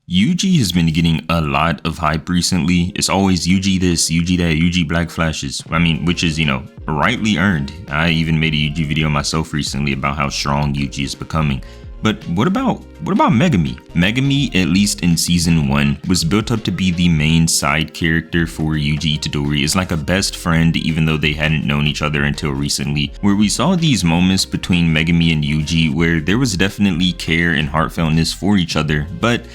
Yuji has been getting a lot of hype recently. It's always Yuji this, Yuji that, Yuji Black Flashes. I mean, which is, rightly earned. I even made a Yuji video myself recently about how strong Yuji is becoming. But what about Megumi? Megumi, at least in season 1, was built up to be the main side character for Yuji Itadori. Is like a best friend even though they hadn't known each other until recently, where we saw these moments between Megumi and Yuji where there was definitely care and heartfeltness for each other, but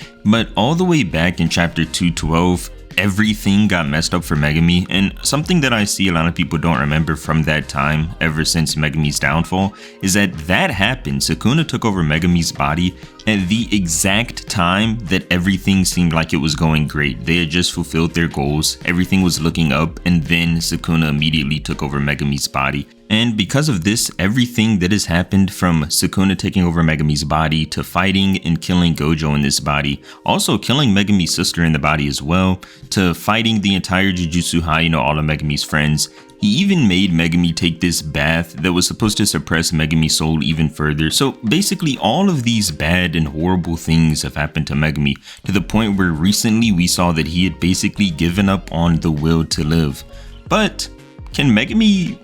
all the way back in chapter 212, everything got messed up for Megumi, and something that I see a lot of people don't remember from that time, ever since Megumi's downfall, is that happened. Sukuna took over Megumi's body at the exact time that everything seemed like it was going great. They had just fulfilled their goals, everything was looking up, and then Sukuna immediately took over Megumi's body. And because of this, everything that has happened from Sukuna taking over Megumi's body to fighting and killing Gojo in this body, also killing Megumi's sister in the body as well, to fighting the entire Jujutsu High, all of Megumi's friends. He even made Megumi take this bath that was supposed to suppress Megumi's soul even further. So basically all of these bad and horrible things have happened to Megumi, to the point where recently we saw that he had basically given up on the will to live. But can Megumi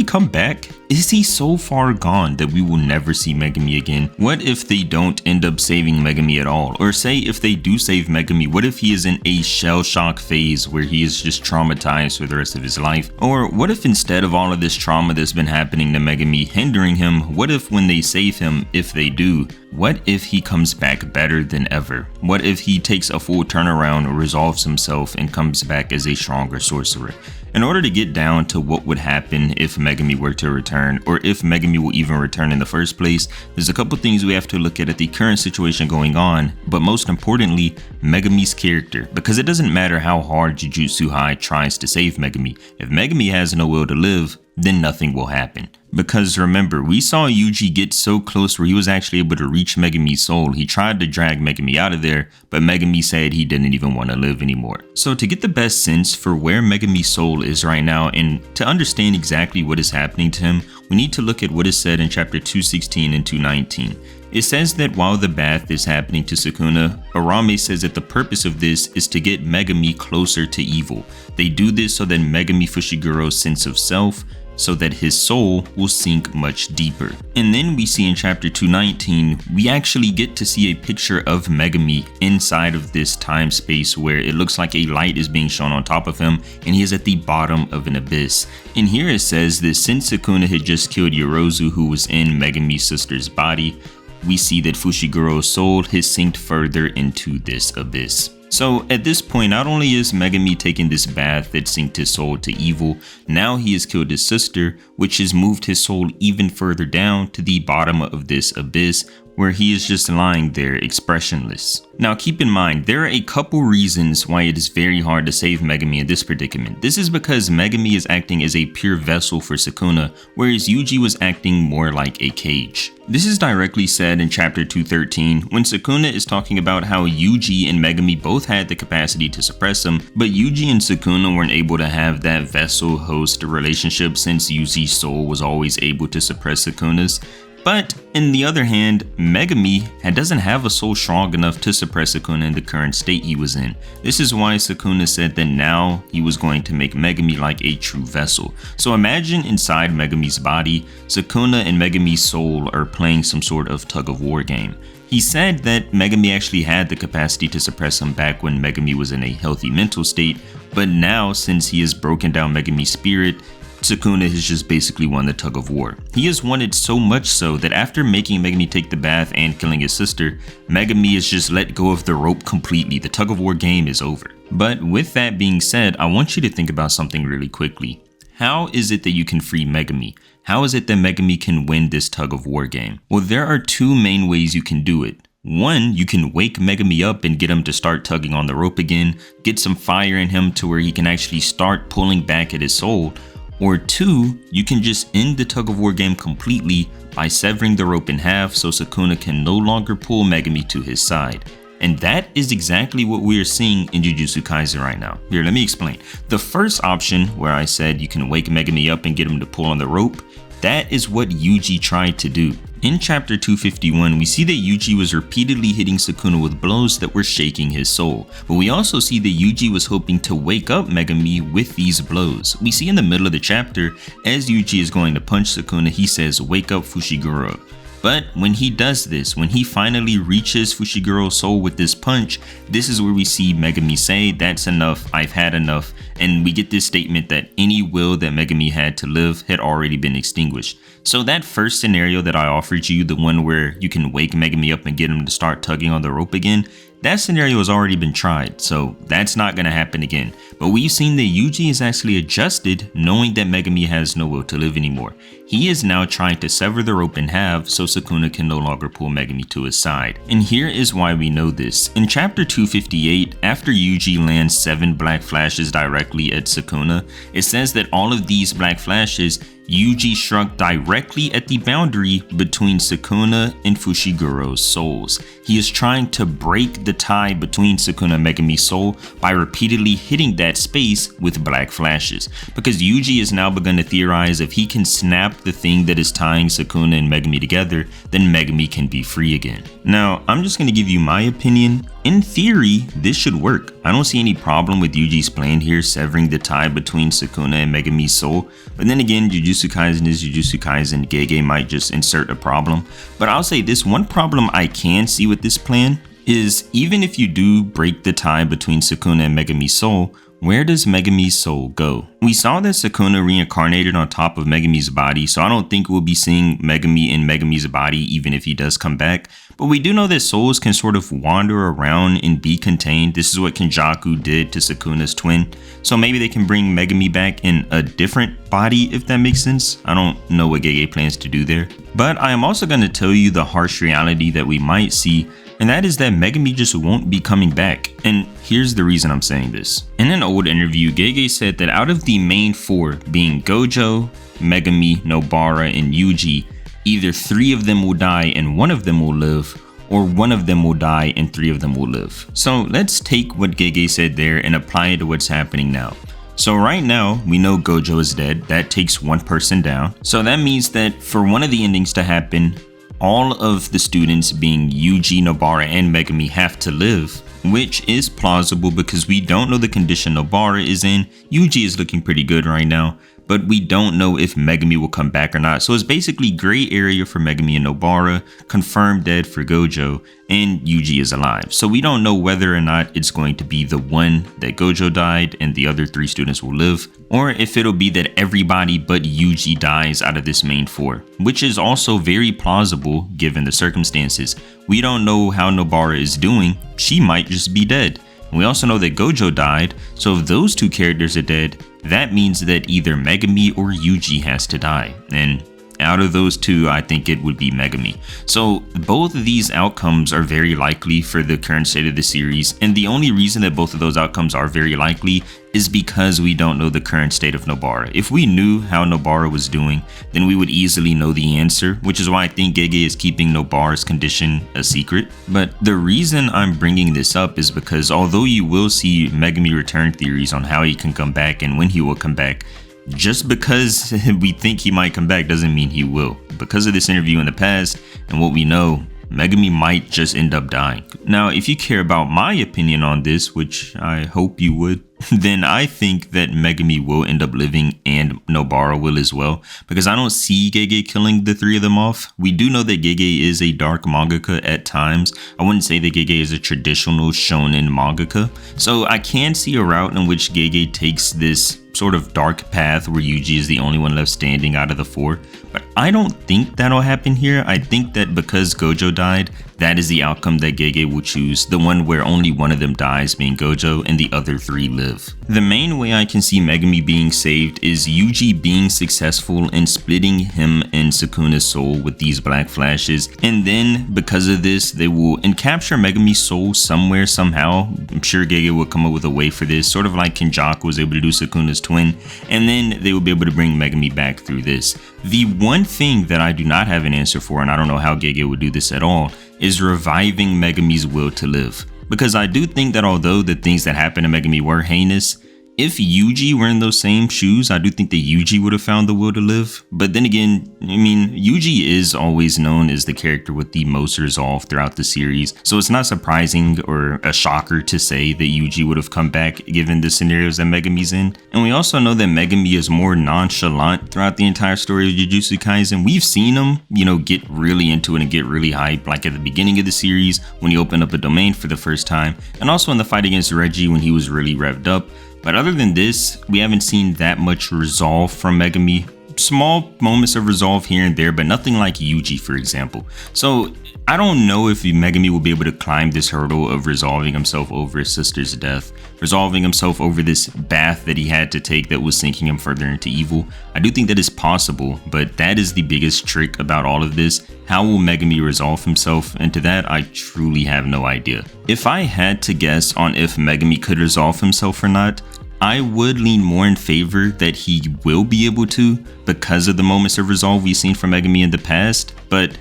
come back? Is he so far gone that we will never see Megumi again? What if they don't end up saving Megumi at all? Or say if they do save Megumi, what if he is in a shell shock phase where he is just traumatized for the rest of his life? Or what if instead of all of this trauma that's been happening to Megumi hindering him, what if when they save him, if they do, what if he comes back better than ever? What if he takes a full turnaround, resolves himself, and comes back as a stronger sorcerer? In order to get down to what would happen if Megumi were to return, or if Megumi will even return in the first place, there's a couple things we have to look at the current situation going on, but most importantly, Megumi's character, because it doesn't matter how hard Jujutsu High tries to save Megumi. If Megumi has no will to live, then nothing will happen. Because remember, we saw Yuji get so close where he was actually able to reach Megumi's soul. He tried to drag Megumi out of there, but Megumi said he didn't even want to live anymore. So to get the best sense for where Megumi's soul is right now, and to understand exactly what is happening to him, we need to look at what is said in chapter 216 and 219. It says that while the bath is happening to Sukuna, Arame says that the purpose of this is to get Megumi closer to evil. They do this so that Megumi Fushiguro's sense of self, so that his soul will sink much deeper. And then we see in chapter 219, we actually get to see a picture of Megumi inside of this time space where it looks like a light is being shown on top of him and he is at the bottom of an abyss. And here it says that since Sukuna had just killed Yorozu, who was in Megumi's sister's body, we see that Fushiguro's soul has sinked further into this abyss. So at this point, not only is Megumi taking this bath that synced his soul to evil, now he has killed his sister, which has moved his soul even further down to the bottom of this abyss, where he is just lying there expressionless. Now keep in mind, there are a couple reasons why it is very hard to save Megumi in this predicament. This is because Megumi is acting as a pure vessel for Sukuna, whereas Yuji was acting more like a cage. This is directly said in chapter 213 when Sukuna is talking about how Yuji and Megumi both had the capacity to suppress him, but Yuji and Sukuna weren't able to have that vessel-host relationship since Yuji's soul was always able to suppress Sukuna's. But on the other hand, Megumi doesn't have a soul strong enough to suppress Sukuna in the current state he was in. This is why Sukuna said that now he was going to make Megumi like a true vessel. So imagine inside Megumi's body, Sukuna and Megumi's soul are playing some sort of tug-of-war game. He said that Megumi actually had the capacity to suppress him back when Megumi was in a healthy mental state, but now since he has broken down Megumi's spirit, Sukuna has just basically won the tug of war. He has won it so much so that after making Megumi take the bath and killing his sister, Megumi has just let go of the rope completely. The tug of war game is over. But with that being said, I want you to think about something really quickly. How is it that you can free Megumi? How is it that Megumi can win this tug of war game? Well, there are two main ways you can do it. One, you can wake Megumi up and get him to start tugging on the rope again, get some fire in him to where he can actually start pulling back at his soul. Or two, you can just end the tug-of-war game completely by severing the rope in half so Sukuna can no longer pull Megumi to his side. And that is exactly what we are seeing in Jujutsu Kaisen right now. Here, let me explain. The first option, where I said you can wake Megumi up and get him to pull on the rope, that is what Yuji tried to do. In chapter 251, we see that Yuji was repeatedly hitting Sukuna with blows that were shaking his soul, but we also see that Yuji was hoping to wake up Megumi with these blows. We see in the middle of the chapter, as Yuji is going to punch Sukuna, he says, "Wake up Fushiguro." But when he does this, when he finally reaches Fushiguro's soul with this punch, this is where we see Megumi say, "That's enough, I've had enough," and we get this statement that any will that Megumi had to live had already been extinguished. So that first scenario that I offered you, the one where you can wake Megumi up and get him to start tugging on the rope again, that scenario has already been tried, so that's not going to happen again. But we've seen that Yuji is actually adjusted, knowing that Megumi has no will to live anymore. He is now trying to sever the rope in half so Sukuna can no longer pull Megumi to his side. And here is why we know this. In chapter 258, after Yuji lands 7 black flashes directly at Sukuna, it says that all of these black flashes Yuji struck directly at the boundary between Sukuna and Fushiguro's souls. He is trying to break the tie between Sukuna and Megumi's soul by repeatedly hitting that space with black flashes. Because Yuji has now begun to theorize if he can snap the thing that is tying Sukuna and Megumi together, then Megumi can be free again. Now, I'm just going to give you my opinion. In theory, this should work. I don't see any problem with Yuji's plan here severing the tie between Sukuna and Megumi's soul. But then again, Jujutsu Kaisen is Jujutsu Kaisen. Gege might just insert a problem. But I'll say this, one problem I can see with this plan is even if you do break the tie between Sukuna and Megumi's soul, where does Megumi's soul go? We saw that Sukuna reincarnated on top of Megumi's body, so I don't think we'll be seeing Megumi in Megumi's body even if he does come back. But we do know that souls can sort of wander around and be contained. This is what Kenjaku did to Sukuna's twin. So maybe they can bring Megumi back in a different body, if that makes sense. I don't know what Gege plans to do there. But I am also going to tell you the harsh reality that we might see, and that is that Megumi just won't be coming back. And here's the reason I'm saying this. In an old interview, Gege said that out of the main 4, being Gojo, Megumi, Nobara, and Yuji, either 3 of them will die and 1 of them will live, or 1 of them will die and 3 of them will live. So let's take what Gege said there and apply it to what's happening now. So right now, we know Gojo is dead. That takes 1 person down. So that means that for one of the endings to happen, all of the students, being Yuji, Nobara, and Megumi, have to live, which is plausible because we don't know the condition Nobara is in. Yuji is looking pretty good right now, but we don't know if Megumi will come back or not. So it's basically gray area for Megumi and Nobara, confirmed dead for Gojo, and Yuji is alive. So we don't know whether or not it's going to be the one that Gojo died and the other 3 students will live, or if it'll be that everybody but Yuji dies out of this main 4, which is also very plausible given the circumstances. We don't know how Nobara is doing. She might just be dead. We also know that Gojo died, so if those 2 characters are dead, that means that either Megumi or Yuji has to die. And out of those 2, I think it would be Megumi. So both of these outcomes are very likely for the current state of the series, and the only reason that both of those outcomes are very likely is because we don't know the current state of Nobara. If we knew how Nobara was doing, then we would easily know the answer, which is why I think Gege is keeping Nobara's condition a secret. But the reason I'm bringing this up is because although you will see Megumi return theories on how he can come back and when he will come back, just because we think he might come back doesn't mean he will. Because of this interview in the past and what we know, Megumi might just end up dying. Now, if you care about my opinion on this, which I hope you would, then I think that Megumi will end up living and Nobara will as well, because I don't see Gege killing the 3 of them off. We do know that Gege is a dark mangaka at times. I wouldn't say that Gege is a traditional shonen mangaka. So I can see a route in which Gege takes this sort of dark path where Yuji is the only one left standing out of the 4. But I don't think that'll happen here. I think that because Gojo died, that is the outcome that Gege will choose, the one where only one of them dies, being Gojo, and the other 3 live. The main way I can see Megumi being saved is Yuji being successful in splitting him and Sukuna's soul with these black flashes, and then because of this, they will encapture Megumi's soul somewhere, somehow. I'm sure Gege will come up with a way for this, sort of like Kenjaku was able to do Sukuna's twin, and then they will be able to bring Megumi back through this. The one thing that I do not have an answer for, and I don't know how Gege would do this at all, is reviving Megumi's will to live. Because I do think that although the things that happened to Megumi were heinous, If Yuji were in those same shoes, I do think that Yuji would have found the will to live. But then again, I mean, Yuji is always known as the character with the most resolve throughout the series, so it's not surprising or a shocker to say that Yuji would have come back given the scenarios that Megumi's in. And we also know that Megumi is more nonchalant throughout the entire story of Jujutsu Kaisen. We've seen him, get really into it and get really hyped, like at the beginning of the series when he opened up a domain for the first time, and also in the fight against Reggie when he was really revved up. But other than this, we haven't seen that much resolve from Megumi. Small moments of resolve here and there, but nothing like Yuji, for example. So I don't know if Megumi will be able to climb this hurdle of resolving himself over his sister's death, resolving himself over this bath that he had to take that was sinking him further into evil. I do think that is possible, but that is the biggest trick about all of this. How will Megumi resolve himself? And to that, I truly have no idea. If I had to guess on if Megumi could resolve himself or not, I would lean more in favor that he will be able to because of the moments of resolve we've seen from Megumi in the past, but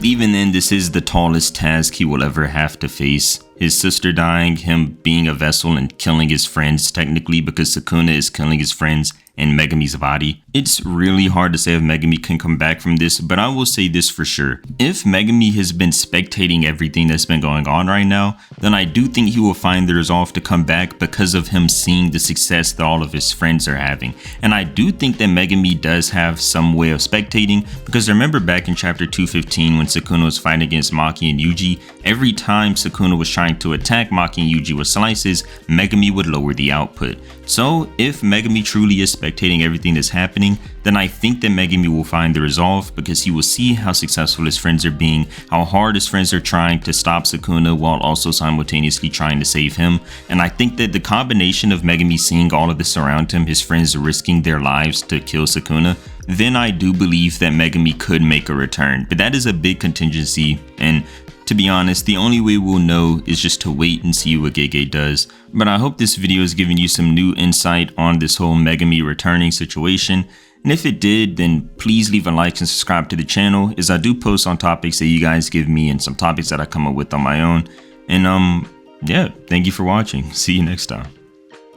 even then, this is the tallest task he will ever have to face. His sister dying, him being a vessel and killing his friends technically because Sukuna is killing his friends in Megumi's body. It's really hard to say if Megumi can come back from this, but I will say this for sure. If Megumi has been spectating everything that's been going on right now, then I do think he will find the resolve to come back because of him seeing the success that all of his friends are having. And I do think that Megumi does have some way of spectating, because remember back in chapter 215 when Sukuna was fighting against Maki and Yuji, every time Sukuna was trying to attack Maki and Yuji with slices, Megumi would lower the output. So if Megumi truly is spectating everything that's happening, then I think that Megumi will find the resolve because he will see how successful his friends are being, how hard his friends are trying to stop Sukuna while also simultaneously trying to save him. And I think that the combination of Megumi seeing all of this around him, his friends risking their lives to kill Sukuna, then I do believe that Megumi could make a return. But that is a big contingency, and to be honest, the only way we'll know is just to wait and see what Gege does. But I hope this video has given you some new insight on this whole Megumi returning situation. And if it did, then please leave a like and subscribe to the channel, as I do post on topics that you guys give me and some topics that I come up with on my own. And yeah, thank you for watching. See you next time.